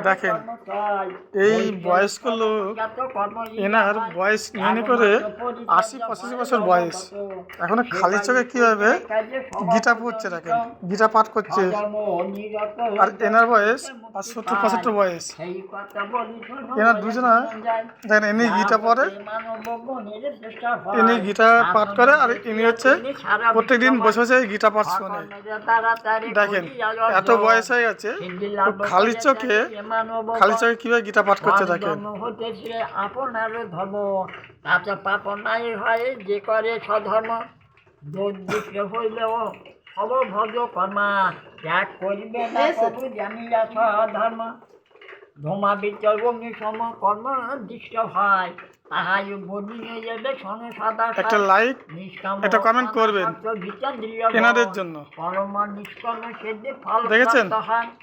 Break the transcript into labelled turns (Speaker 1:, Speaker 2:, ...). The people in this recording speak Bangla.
Speaker 1: দেখেন এই বয়স্ক লোক, এনার বয়স নিয়ে করে ৮০-৮৫ বছর বয়স, এখনো খালি চোখে কীভাবে গীতা পড়ছে, দেখেন গীতা পাঠ করছে। আর এনার বয়স ৭০-৭৫ বয়স। এনার দুজনা দেখেন, ইনি গীতা পড়ে, ইনি গীতা পাঠ করে, আর ইনি হচ্ছে প্রত্যেকদিন বসে বসে গীতা পাঠ শোনে। দেখেন এত বয়স হয়ে গেছে, খালি চোখে কিভাবে গীতা পাঠ করছে দেখেন।
Speaker 2: আপনার ধর্ম তাতে পাপ নাই হয়, যে করে স্বধর্ম দরিদ্র হইলেও সব ভজ কর্মা, ত্যাগ করিবে না প্রভু জানিয়া স্বধর্ম। ধর্মা বিচর অগ্নি সম কর্ম দৃষ্ট হয়, তাহাই বলিয়ে যাবে সন সদা।
Speaker 1: একটা লাইক, একটা কমেন্ট করবেন এনাদের জন্য।
Speaker 2: পরম নিষ্কর্ম সেদ্ধে ফল
Speaker 1: দেখেছেন।
Speaker 2: হয়।